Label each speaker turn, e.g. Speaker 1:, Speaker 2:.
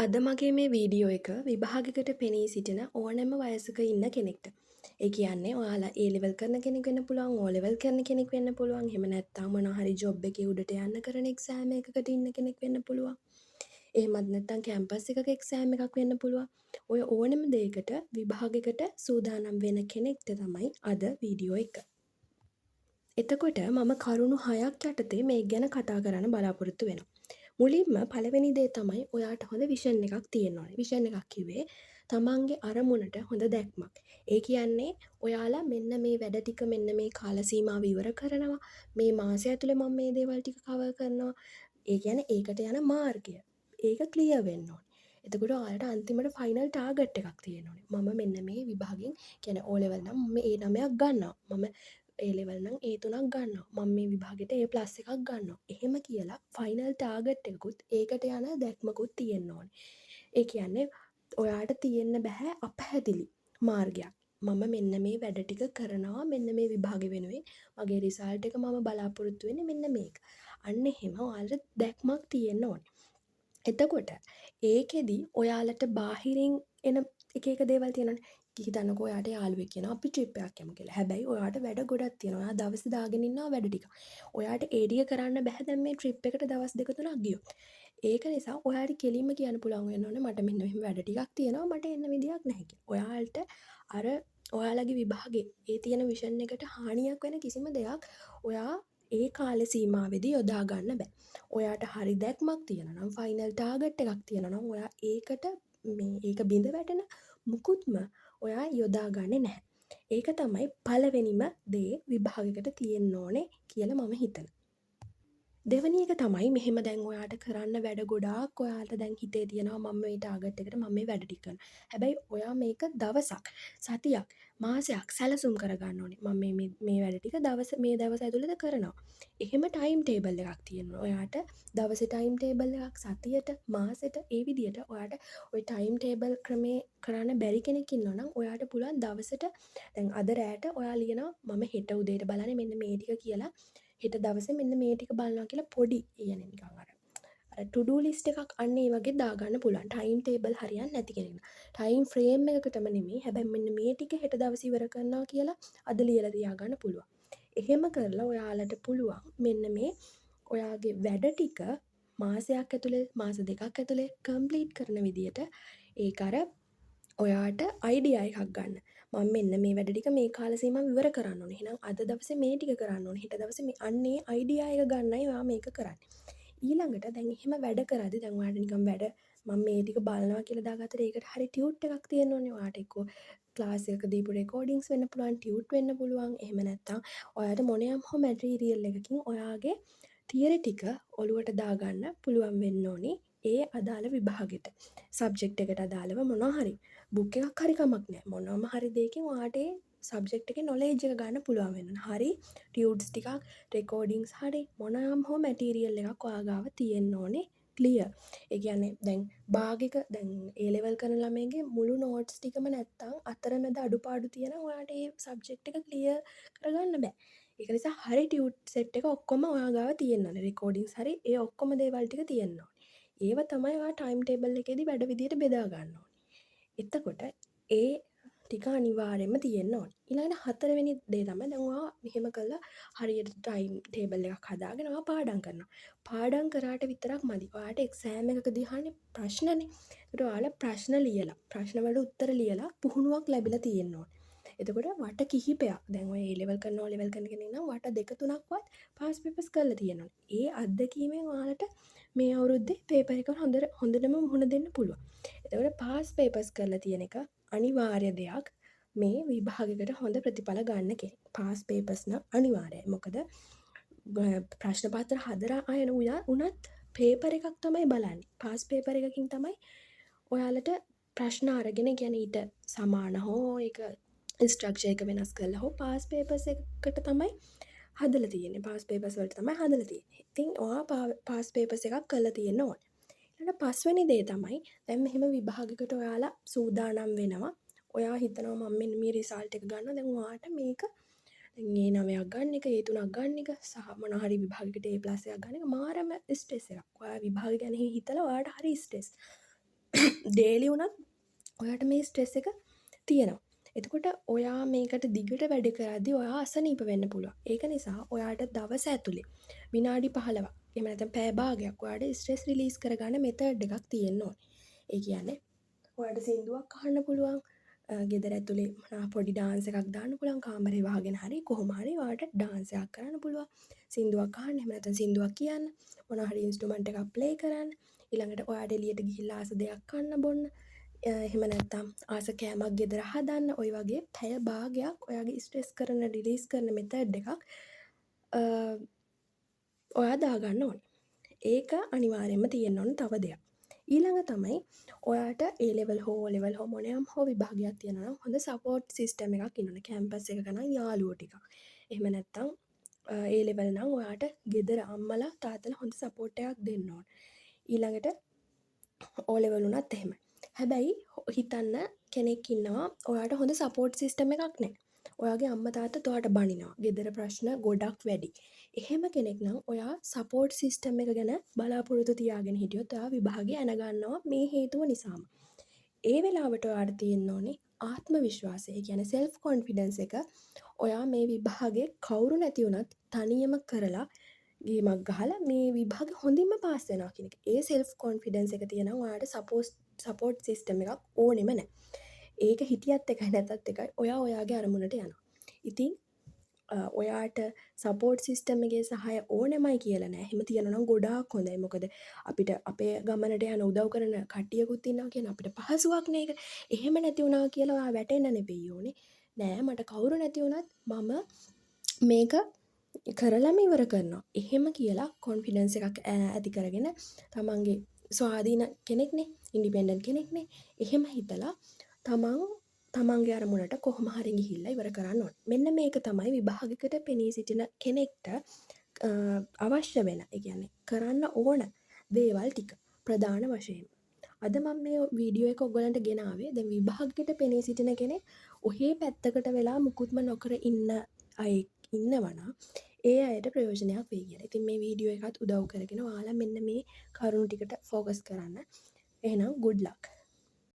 Speaker 1: අද මගේ මේ වීඩියෝ එක විභාගයකට පෙනී සිටින ඕනෑම වයසක ඉන්න කෙනෙක්ට. ඒ කියන්නේ ඔයාලා A level කරන කෙනෙක් වෙන්න පුළුවන්, O level කරන කෙනෙක් වෙන්න පුළුවන්, එහෙම නැත්නම් මොනවා හරි ජොබ් එකේ උඩට යන්න කරන එක්සෑම් එකකට ඉන්න කෙනෙක් වෙන්න පුළුවන්. එහෙමත් නැත්නම් කැම්පස් එකක එක්සෑම් එකක් වෙන්න පුළුවන්. ඔය ඕනෑම දෙයකට විභාගයකට සූදානම් වෙන කෙනෙක්ට තමයි අද වීඩියෝ එක. එතකොට මම කරුණු 6ක් යටතේ මේ ගැන කතා කරන්න බලාපොරොත්තු වෙනවා. මුලින්ම පළවෙනි දේ තමයි ඔයාට හොඳ විෂන් එකක් තියෙන්න ඕනේ. විෂන් එකක් කිව්වේ තමන්ගේ අරමුණට හොඳ දැක්මක්. ඒ කියන්නේ ඔයාලා මෙන්න මේ වැඩ ටික මෙන්න මේ කාල සීමාව ඉවර කරනවා. මේ මාසය ඇතුලේ මම මේ දේවල් ටික කවර් කරනවා. ඒ කියන්නේ ඒකට යන මාර්ගය. ඒක ක්ලියර් වෙන්න ඕනේ. එතකොට ඔයාලට අන්තිමට ෆයිනල් ටාගට් එකක් තියෙන්න ඕනේ. මම මෙන්න මේ විභාගෙන් කියන්නේ O level නම් මම A9ක් ගන්නවා. මම A level නම් A3ක් ගන්නවා. මම මේ විභාගෙට A+ එකක් ගන්නවා. එහෙම කියලා ෆයිනල් ටාගට් එකකුත් ඒකට යන දැක්මකුත් තියෙන්න ඕනේ. ඒ කියන්නේ ඔයාට තියෙන්න බෑ අපැහැදිලි මාර්ගයක්. මම මෙන්න මේ වැඩ ටික කරනවා මෙන්න මේ විභාගෙ වෙනුවෙන් මගේ රිසල්ට් එක මම බලාපොරොත්තු වෙන්නේ මෙන්න මේක. අන්න එහෙම ඔයාලට දැක්මක් තියෙන්න ඕනේ. එතකොට ඒකෙදි ඔයාලට බාහිරින් එන එක දේවල් තියෙනවානේ. හිතන්නකෝ ඔයාට යාළුවෙක් කියනවා අපි ට්‍රිප් එකක් යමු කියලා. හැබැයි ඔයාට වැඩ ගොඩක් තියෙනවා. ඔයා දවස් දාගෙන ඉන්නවා වැඩ ටික. ඔයාට ඒ ටික කරන්න බැහැ දැන් මේ ට්‍රිප් එකට දවස් දෙක තුනක් ගියොත්. ඒක නිසා ඔයාට කෙලින්ම කියන්න පුළුවන් වෙන්න ඕනේ මට මෙන්න මෙහෙම වැඩ ටිකක් තියෙනවා මට එන්න විදියක් නැහැ කියලා. ඔයාලට අර ඔයාලගේ විභාගේ ඒ තියෙන විෂන් එකට හානියක් වෙන කිසිම දෙයක් ඔයා ඒ කාල සීමාවෙදී යොදා ගන්න බෑ. ඔයාට හරි දැක්මක් තියෙනවා නම් ෆයිනල් ටාගට් එකක් තියෙනවා නම් ඔයා ඒකට ඒක බිඳ වැටෙන මුකුත්ම ඔයා යොදා ගන්නේ නැහැ. ඒක තමයි පළවෙනිම දේ විභාගයකට තියෙන්න ඕනේ කියලා මම හිතනවා. දෙවැනි එක තමයි මෙහෙම දැන් ඔයාට කරන්න වැඩ ගොඩාක් ඔයාලට දැන් හිතේ තියෙනවා මම මේ ටාගට් එකට මම මේ වැඩ ටික කරනවා. හැබැයි ඔයා මේක දවසක්, සතියක්, මාසයක් සැලසුම් කරගන්න ඕනේ. මම මේ වැඩ ටික මේ දවස් ඇතුළත කරනවා. එහෙම ටයිම් ටේබල් එකක් තියෙනවා. ඔයාට දවසේ ටයිම් ටේබල් එකක් සතියට, මාසෙට ඒ විදිහට ඔයාට ওই ටයිම් ටේබල් ක්‍රමේ කරන්න බැරි කෙනෙක් ඉන්නවා නම් ඔයාට පුළුවන් දවසට දැන් අද රෑට ඔයා ලියනවා මම හෙට උදේට බලන්නේ මෙන්න මේ ටික කියලා හෙට දවසේ මෙන්න මේ ටික බලනවා කියලා පොඩි කියන්නේ නිකන් අර to do list එකක් අන්න ඒ වගේ දාගන්න පුළුවන්. ටයිම් ටේබල් හරියන්නේ නැති කෙනෙක්. ටයිම් ෆ්‍රේම් එකකටම නෙමෙයි. හැබැයි මෙන්න මේ ටික හෙට දවසේ ඉවර කරනවා කියලා අද ලියලා තියාගන්න පුළුවන්. එහෙම කරලා ඔයාලට පුළුවන් මෙන්න මේ ඔයාගේ වැඩ ටික මාසයක් ඇතුලේ මාස දෙකක් ඇතුලේ කම්ප්ලීට් කරන විදියට ඒක අර ඔයාට අයිඩියා එකක් ගන්න. මම මෙන්න මේ වැඩ ටික මේ කාල සීමාව ඉවර කරන්න ඕනේ. එහෙනම් අද දවසේ මේ ටික කරන්න ඕනේ. හෙට දවසේ මේ අන්නේ අයිඩියා එක ගන්නයි ඔයා මේක කරන්නේ. ඊළඟට දැන් එහෙම වැඩ කරද්දි දැන් ඔයාට නිකන් වැඩ මම මේ ටික බලනවා කියලා දාගත්තට ඒකට හරි ටියුට් එකක් තියෙන්න ඕනේ. ඔයාට එක්කෝ ක්ලාස් එකක දීපු රෙකෝඩින්ග්ස් වෙන්න පුළුවන්, ටියුට් වෙන්න පුළුවන්. එහෙම නැත්නම් ඔයාට මොනියම් හෝ මැටීරියල් එකකින් ඔයාගේ තියරි ටික ඔලුවට දාගන්න පුළුවන් වෙන්න ඕනේ. ඒ අදාළ විභාගෙට. සබ්ජෙක්ට් එකට අදාළව මොනවා හරි බුක් එකක් හරි කමක් නැහැ. මොනවාම හරි දෙයකින් ඔයාට ඒ සබ්ජෙක්ට් එකේ නොලෙජ් එක ගන්න පුළුවන් වෙනවා. හරි ටියුට්ස් ටිකක්, රෙකෝඩින්ග්ස් හරි මොනවාම හෝ මැටීරියල් එකක් ඔයා ගාව තියෙන්න ඕනේ ක්ලියර්. ඒ කියන්නේ දැන් භාගික දැන් A level කරන ළමයිගේ මුළු නෝට්ස් ටිකම නැත්තම් අතරමැද අඩුපාඩු තියෙනවා ඔයාට ඒ සබ්ජෙක්ට් එක ක්ලියර් කරගන්න බෑ. ඒක නිසා හරි ටියුට් සෙට් එක ඔක්කොම ඔයා ගාව තියෙන්න ඕනේ. රෙකෝඩින්ග්ස් හරි ඒ ඔක්කොම දේවල් ටික තියෙන්න ඕනේ. ඒව තමයි ඔයා ටයිම් ටේබල් එකේදී වැඩ විදියට බෙදා ගන්න ඕනේ. එතකොට ඒ ටික අනිවාර්යයෙන්ම තියෙන්න ඕනේ. ඊළඟට හතරවෙනි දේ තමයි දැන් ඔයා මෙහෙම කළා හරියට ටයිම් ටේබල් එකක් හදාගෙන ඔයා පාඩම් කරනවා. පාඩම් කරාට විතරක් මදි. ඔයාට එක්සෑම් එකකදී අහන්නේ ප්‍රශ්නනේ. ඒකට ඔයාලා ප්‍රශ්න ලියලා ප්‍රශ්න වලට උත්තර ලියලා පුහුණුවක් ලැබිලා තියෙන්න ඕනේ. එතකොට වට කිහිපයක් දැන් ඔය A level කරන O level කරන කෙනෙක් නම් වට දෙක තුනක්වත් පාස් පේපර්ස් කරලා තියෙන්න ඕනේ. ඒ අත්දැකීමෙන් ඔයාලට මේ අවුරුද්දේ පේපර් එක හොඳටම මුහුණ දෙන්න පුළුවන්. එතකොට පාස් පේපර්ස් කරලා තියෙන එක අනිවාර්ය දෙයක් මේ විභාගයකට හොඳ ප්‍රතිඵල ගන්න කෙනෙක්. පාස් පේපර්ස් නම් අනිවාර්යයි. මොකද ප්‍රශ්න පත්‍ර හදලා අයන උනත් පේපර් එකක් තමයි බලන්නේ. පාස් පේපර් එකකින් තමයි ඔයාලට ප්‍රශ්න අරගෙන කියන්නේ ඊට සමාන හෝ ඒක ස්ට්‍රක්චර් එක වෙනස් කරලා හෝ පාස් පේපර්ස් එකකට තමයි හදලා තියෙන්නේ. පාස් පේපර්ස් වලට තමයි හදලා තියෙන්නේ. ඉතින් ඔයා පාස් පේපර්ස් එකක් කරලා තියෙන්න ඕනේ. ඊළඟ පස්වෙනි දේ තමයි දැන් මෙහෙම විභාගයකට ඔයාලා සූදානම් වෙනවා. ඔයා හිතනවා මම මෙන්න මේ රිසල්ට් එක ගන්නවා. දැන් ඔයාට මේක දැන් A9ක් ගන්න එක, A3ක් ගන්න එක සහ මොනවා හරි විභාගයකට A+ එකක් ගන්න එක මාරම ස්ට්‍රෙස් එකක්. ඔයා විභාග ගැන හිතලා ඔයාට හරි ස්ට්‍රෙස්. ඩේලි වුණත් ඔයාට මේ ස්ට්‍රෙස් එක තියෙනවා. එතකොට ඔයා මේකට දිගට වැඩ කරද්දි ඔයා අසනීප වෙන්න පුළුවන්. ඒක නිසා ඔයාට දවස ඇතුලේ විනාඩි 15ක් එහෙම නැත්නම් පැය භාගයක් ඔයාට ස්ට්‍රෙස් රිලීස් කරගන්න මෙතඩ් එකක් තියෙන්න ඕනේ. ඒ කියන්නේ ඔයාට සින්දුවක් අහන්න පුළුවන්. ගෙදර ඇතුලේ මොනවා පොඩි ඩාන්ස් එකක් දාන්න පුළුවන්. කාමරේ වහගෙන හරි කොහොම හරි ඔයාට ඩාන්ස් එකක් කරන්න පුළුවන්. සින්දුවක් අහන්න එහෙම නැත්නම් සින්දුවක් කියන්න. මොනවා හරි ඉන්ස්ට්‍රුමන්ට් එකක් ප්ලේ කරන්න. ඊළඟට ඔයාට එළියට ගිහිල්ලා ආස දෙයක් කන්න බොන්න. එහෙම නැත්නම් ආස කෑමක් ගෙදර හදන්න. ඔය වගේ පැය භාගයක් ඔයාගේ ස්ට්‍රෙස් කරන රිලීස් කරන මෙතඩ් එකක් ඔයා දාගන්න ඕනේ. ඒක අනිවාර්යයෙන්ම තියෙන්න ඕන තව දෙයක්. ඊළඟ තමයි ඔයාට ඒ ලෙවල් හෝ ලෙවල් හෝ මොනයම් හෝ විභාගයක් තියෙනවා නම් හොඳ සපෝට් සිස්ටම් එකක් ඉන්න ඕනේ. කැම්පස් එකක නම් යාළුවෝ ටිකක්. එහෙම නැත්නම් ඒ ලෙවල් නම් ඔයාට ගෙදර අම්මලා තාත්තලා හොඳ සපෝට් එකක් දෙන්න ඕනේ. ඊළඟට ඕ ලෙවල් උනත් එහෙමයි. හැබැයි හිතන්න කෙනෙක් ඉන්නවා ඔයාට හොඳ සපෝට් සිස්ටම් එකක් නැහැ. ඔයාගේ අම්මා තාත්තා ඔයාට බනිනවා. ගෙදර ප්‍රශ්න ගොඩක් වැඩි. එහෙම කෙනෙක් නම් ඔයා සපෝට් සිස්ටම් එක ගැන බලාපොරොත්තු තියාගෙන හිටියොත් ඔයා විභාගේ ඇන ගන්නවා මේ හේතුව නිසාම. ඒ වෙලාවට ඔයාට තියෙන්න ඕනේ ආත්ම විශ්වාසය. ඒ කියන්නේ self confidence එක ඔයා මේ විභාගේ කවුරු නැති වුණත් තනියම කරලා ගේමක් ගහලා මේ විභාගේ හොඳින්ම පාස් වෙනවා කියන එක. ඒ self confidence එක තියෙනවා ඔයාට support system එකක් ඕනෙම නැහැ. ඒක හිටියත් එකයි නැතත් එකයි ඔයා ඔයාගේ අරමුණට යනවා. ඉතින් ඔයාට සපෝට් සිස්ටම් එකේ සහාය ඕනෙමයි කියලා නෑ. එහෙම තියෙනවා නම් ගොඩාක් හොඳයි. මොකද අපිට අපේ ගමනට යන උදව් කරන කට්ටියකුත් ඉන්නවා කියන අපිට පහසුවක් නේ ඒක. එහෙම නැති වුණා කියලා ඔයා වැටෙන්න නෙවෙයි ඕනේ. නෑ මට කවුරු නැති වුණත් මම මේක කරලම ඉවර කරනවා. එහෙම කියලා කොන්ෆිඩන්ස් එකක් ඇති කරගෙන තමන්ගේ ස්වාධීන කෙනෙක්නේ, ඉන්ඩිපෙන්ඩන්ට් කෙනෙක්නේ. එහෙම හිතලා තමන්ගේ අරමුණට කොහොම හරි ගිහිල්ලා ඉවර කරන්න ඕනේ. මෙන්න මේක තමයි විභාගයකට පෙනී සිටින කෙනෙක්ට අවශ්‍ය වෙන, ඒ කියන්නේ කරන්න ඕන දේවල් ටික ප්‍රධාන වශයෙන්. අද මම මේ වීඩියෝ එක ඔයගලන්ට ගෙනාවේ දැන් විභාගයකට පෙනී සිටින කෙනෙක් ඔහේ පැත්තකට වෙලා මුකුත්ම නොකර ඉන්න අය ඉන්නවනම් ඒ අයට ප්‍රයෝජනයක් වෙයි කියලා. ඉතින් මේ වීඩියෝ එකත් උදව් කරගෙන ඔයාලා මෙන්න මේ කරුණු ටිකට ફોකස් කරන්න. එහෙනම් good luck.